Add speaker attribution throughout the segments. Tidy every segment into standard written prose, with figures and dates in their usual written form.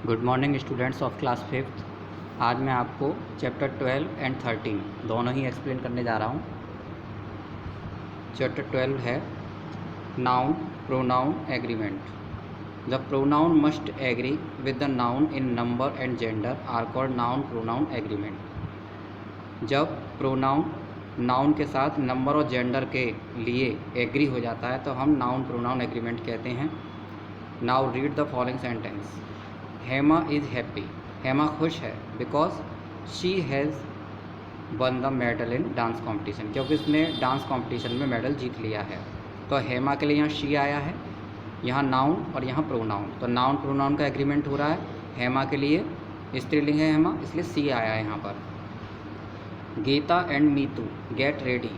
Speaker 1: Good morning students of class fifth. आज मैं आपको चैप्टर 12 एंड 13 दोनों ही एक्सप्लेन करने जा रहा हूँ। चैप्टर 12 है noun pronoun agreement. The pronoun must agree with the noun in number and gender are called noun pronoun agreement. जब प्रोनाउन नाउन के साथ नंबर और जेंडर के लिए एग्री हो जाता है तो हम नाउन प्रोनाउन एग्रीमेंट कहते हैं। Now read the following sentence. Hema is happy. Hema खुश है because she has one the medal in dance competition, क्योंकि उसने डांस कंपटीशन में मेडल जीत लिया है। तो हेमा के लिए यहाँ शी आया है, यहाँ नाउन और यहाँ प्रोनाउन। तो नाउन प्रोनाउन का एग्रीमेंट हो रहा है। हेमा के लिए स्त्रीलिंग है हेमा, इसलिए सी आया है यहाँ पर। Geeta and Meetu get ready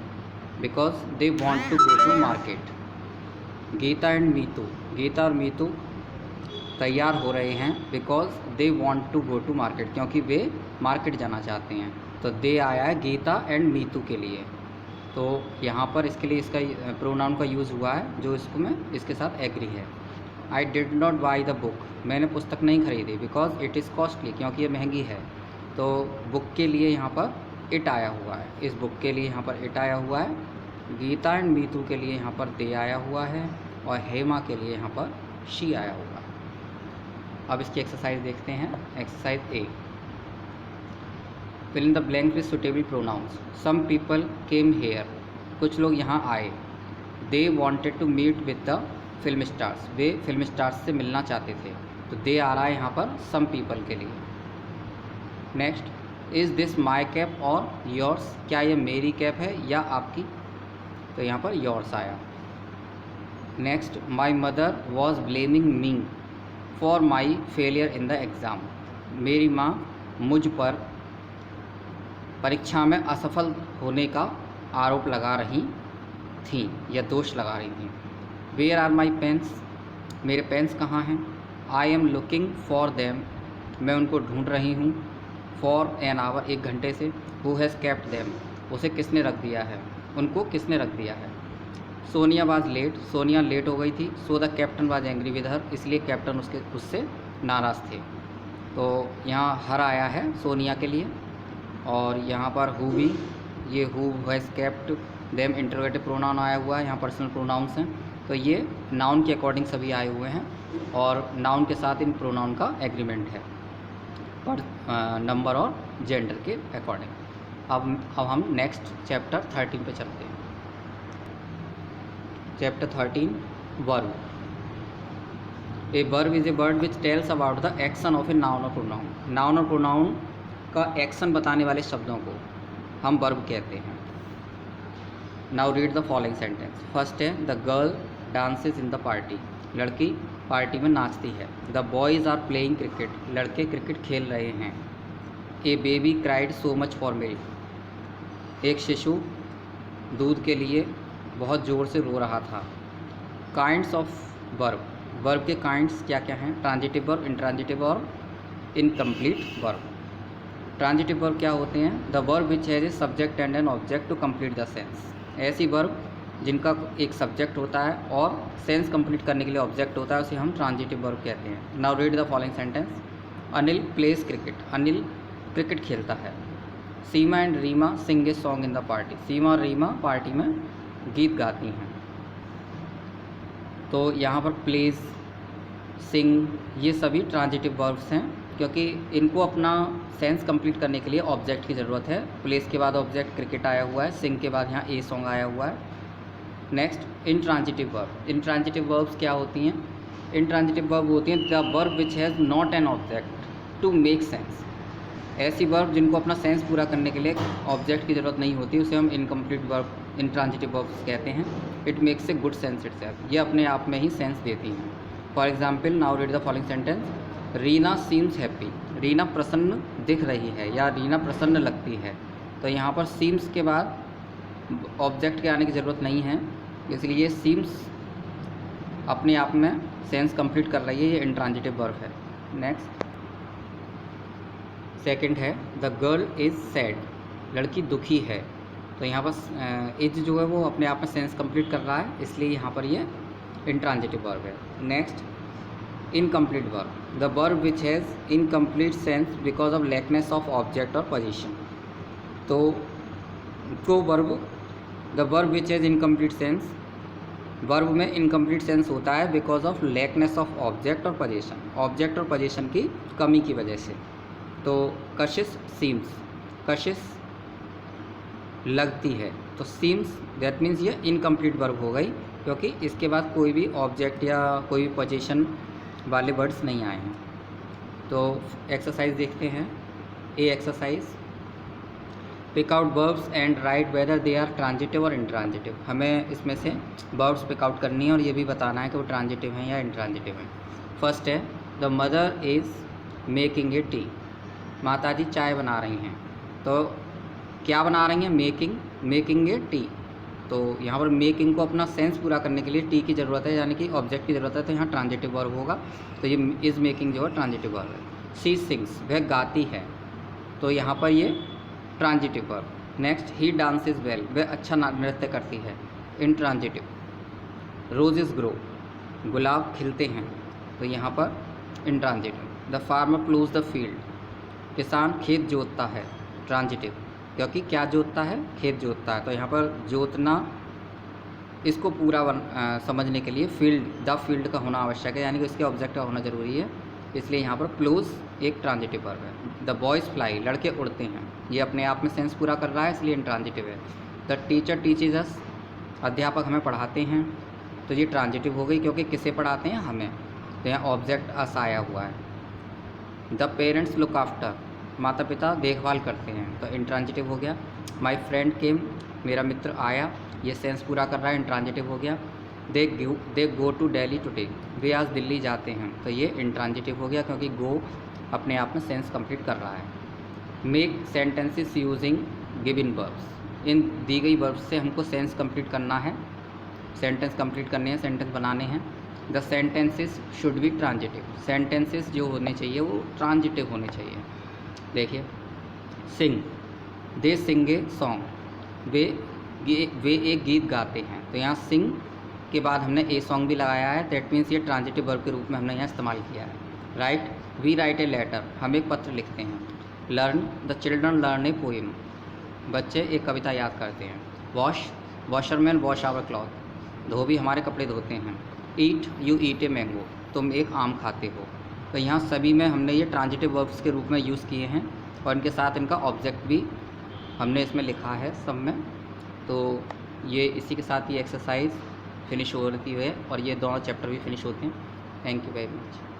Speaker 1: because they want to go to market. Geeta and Meetu, Geeta और मीतू तैयार हो रहे हैं because they want to go to market, क्योंकि वे मार्केट जाना चाहते हैं। तो दे आया है गीता एंड मीतू के लिए। तो यहाँ पर इसके लिए इसका प्रोनाउन का यूज़ हुआ है जो इसको में इसके साथ एग्री है। I did not by the book, मैंने पुस्तक नहीं खरीदी बिकॉज इट इज़ कॉस्टली, क्योंकि ये महंगी है। तो बुक के लिए यहाँ पर इट आया हुआ है, इस बुक के लिए यहाँ पर इट आया हुआ है। गीता एंड मीतू के लिए यहाँ पर दे आया हुआ है और हेमा के लिए यहाँ पर शी आया हुआ है। अब इसकी एक्सरसाइज देखते हैं। Exercise A, fill in the blank with suitable pronouns. Some people came here, कुछ लोग यहाँ आए। They wanted to meet with the film stars, वे फिल्म स्टार्स से मिलना चाहते थे। तो दे आ रहा है यहाँ पर सम पीपल के लिए। Next, is this my cap और योर्स, क्या ये मेरी कैप है या आपकी? तो यहाँ पर योर्स आया। Next, my mother was blaming me for my failure in the exam, मेरी माँ मुझ पर परीक्षा में असफल होने का आरोप लगा रही थी या दोष लगा रही थी। वेयर आर माई पेन्स, मेरे पेन्स कहाँ हैं? I am looking for them, मैं उनको ढूंढ रही हूँ। फॉर एन आवर, एक घंटे से। हु हैज़ केप्ट देम, उसे किसने रख दिया है, उनको किसने रख दिया है। Sonia was late, Sonia late हो गई थी। So the captain was angry with her, इसलिए कैप्टन उससे नाराज़ थे। तो यहाँ हर आया है सोनिया के लिए। और यहाँ पर हु भी, ये who has kept them interrogative pronoun आया हुआ है, यहाँ पर्सनल प्रोनाउंस हैं। तो ये नाउन के अकॉर्डिंग सभी आए हुए हैं और नाउन के साथ इन प्रोनाउन का एग्रीमेंट है पर नंबर और जेंडर के अकॉर्डिंग। अब हम नेक्स्ट चैप्टर 13 पे चलते हैं। Chapter 13, verb. A verb is a word which tells about the action of a noun और प्रोनाउन। नाउन और प्रोनाउन का एक्शन बताने वाले शब्दों को हम वर्ब कहते हैं। Now read the following sentence. First है, the girl dances in the party, लड़की पार्टी में नाचती है। The boys are playing cricket, लड़के क्रिकेट खेल रहे हैं। A baby cried so much for milk, एक शिशु दूध के लिए बहुत ज़ोर से रो रहा था। काइंड्स ऑफ वर्ब, वर्ब के काइंड्स क्या क्या हैं? ट्रांजिटिव वर्ब, इंट्रांजिटिव और इनकम्प्लीट वर्ब। ट्रांजिटिव वर्ब क्या होते हैं? The verb which has a subject and an object to complete the sense, ऐसी वर्ब जिनका एक सब्जेक्ट होता है और सेंस कंप्लीट करने के लिए ऑब्जेक्ट होता है, उसे हम ट्रांजिटिव वर्ब कहते हैं। Now read the following sentence. Anil plays cricket, Anil cricket खेलता है। Seema and Reema sing a song in the party, Seema और रीमा पार्टी में गीत गाती हैं। तो यहाँ पर प्लेज, सिंग, ये सभी ट्रांजिटिव वर्ब्स हैं, क्योंकि इनको अपना सेंस कंप्लीट करने के लिए ऑब्जेक्ट की ज़रूरत है। प्लेस के बाद ऑब्जेक्ट क्रिकेट आया हुआ है, सिंग के बाद यहाँ ए सॉन्ग आया हुआ है। Next, intransitive verb. Intransitive verbs क्या होती हैं? इनट्रांजिटिव वर्ब होती हैं the verb which has not an object to make sense, ऐसी वर्ब जिनको अपना सेंस पूरा करने के लिए ऑब्जेक्ट की ज़रूरत नहीं होती, उसे हम इनकम्प्लीट वर्ब, इनट्रांजिटिव वर्ब्स कहते हैं। It makes a good sense itself, ये अपने आप में ही सेंस देती हैं। For example, now read the following sentence. Reena seems happy, Reena प्रसन्न दिख रही है या रीना प्रसन्न लगती है। तो यहाँ पर सीम्स के बाद ऑब्जेक्ट के आने की ज़रूरत नहीं है, इसलिए सीम्स अपने आप में सेंस कंप्लीट कर रही है, ये इनट्रांजिटिव वर्ब है। नेक्स्ट, सेकंड है, द गर्ल इज़ सैड, लड़की दुखी है। तो यहाँ पर इज जो है वो अपने आप में सेंस कंप्लीट कर रहा है, इसलिए यहाँ पर ये इंट्रांजिटिव वर्ब है। Next, incomplete verb, the verb which has incomplete sense because of लैकनेस of object और पोजीशन। तो verb, the verb which has incomplete sense, verb में इनकम्प्लीट सेंस होता है बिकॉज ऑफ लैकनेस ऑफ ऑब्जेक्ट और पोजीशन, ऑब्जेक्ट और position की कमी की वजह से। तो कशिश सीम्स, कशिश लगती है, तो सीम्स दैट मीन्स ये इनकम्प्लीट वर्ब हो गई, क्योंकि इसके बाद कोई भी ऑब्जेक्ट या कोई भी पोजीशन वाले वर्ड्स नहीं आए हैं। तो एक्सरसाइज देखते हैं। A exercise, pick out verbs and write whether they are transitive और इंट्रांजिटिव। हमें इसमें से वर्ब्स पिक आउट करनी है और ये भी बताना है कि वो ट्रांजिटिव हैं या इंट्रांजिटिव हैं। फर्स्ट है the mother is making A T, माता जी चाय बना रही हैं। तो क्या बना रही हैं? Making A T. तो यहाँ पर मेकिंग को अपना सेंस पूरा करने के लिए टी की ज़रूरत है, यानी कि ऑब्जेक्ट की ज़रूरत है, तो यहाँ ट्रांजिटिव वर्ब होगा। तो ये इज़ मेकिंग जो है ट्रांजिटिव वर्ब है। शी सिंग्स, वह गाती है, तो यहाँ पर ये ट्रांजिटिव वर्ब। नेक्स्ट, ही डांसेस वेल, वह अच्छा नृत्य करती है, इंट्रांजिटिव। रोजेस ग्रो, गुलाब खिलते हैं, तो यहाँ पर intransitive. The farmer ploughs the field, किसान खेत जोतता है, ट्रांजिटिव, क्योंकि क्या जोतता है? खेत जोतता है। तो यहाँ पर जोतना, इसको पूरा समझने के लिए द फील्ड का होना आवश्यक है, यानी कि उसके ऑब्जेक्ट का होना ज़रूरी है, इसलिए यहाँ पर प्लूज एक ट्रांजिटिव वर्ब है। द बॉयज़ फ्लाई, लड़के उड़ते हैं, ये अपने आप में सेंस पूरा कर रहा है, इसलिए इंट्रांजिटिव है। द टीचर टीचेज अस, अध्यापक हमें पढ़ाते हैं, तो ये ट्रांजिटिव हो गई, क्योंकि किसे पढ़ाते हैं? हमें, तो यहाँ ऑब्जेक्ट अस आया हुआ है। द पेरेंट्स लुक आफ्टर, माता पिता देखभाल करते हैं, तो इंट्रांजिटिव हो गया। माई फ्रेंड केम, मेरा मित्र आया, ये सेंस पूरा कर रहा है, इंट्रांजिटिव हो गया। दे गो टू दिल्ली टुडे, वे आज दिल्ली जाते हैं, तो ये इंट्रांजिटिव हो गया, क्योंकि गो अपने आप में सेंस कंप्लीट कर रहा है। Make sentences using given verbs, इन दी गई वर्ब्स से हमको सेंस कंप्लीट करना है, सेंटेंस कंप्लीट करने हैं, सेंटेंस बनाने हैं। The sentences should be transitive, sentences जो होने चाहिए वो ट्रांजिटिव होने चाहिए। देखिए, सिंग, दे सिंग ए सॉन्ग, वे एक गीत गाते हैं, तो यहाँ सिंग के बाद हमने ए सॉन्ग भी लगाया है, दैट मीन्स ये ट्रांजिटिव वर्ब के रूप में हमने यहाँ इस्तेमाल किया है। Write, we write a letter, हम एक पत्र लिखते हैं। Learn, the children learn a poem, बच्चे एक कविता याद करते हैं। Wash, washerman wash our cloth, धोबी हमारे कपड़े धोते हैं। ईट, यू ईट ए मैंगो, तुम एक आम खाते हो। तो यहाँ सभी में हमने ये ट्रांजिटिव वर्ब्स के रूप में यूज़ किए हैं, और इनके साथ इनका ऑब्जेक्ट भी हमने इसमें लिखा है सब में। तो ये इसी के साथ ये एक्सरसाइज फिनिश होती है, और ये दोनों चैप्टर भी फिनिश होते हैं। Thank you very much.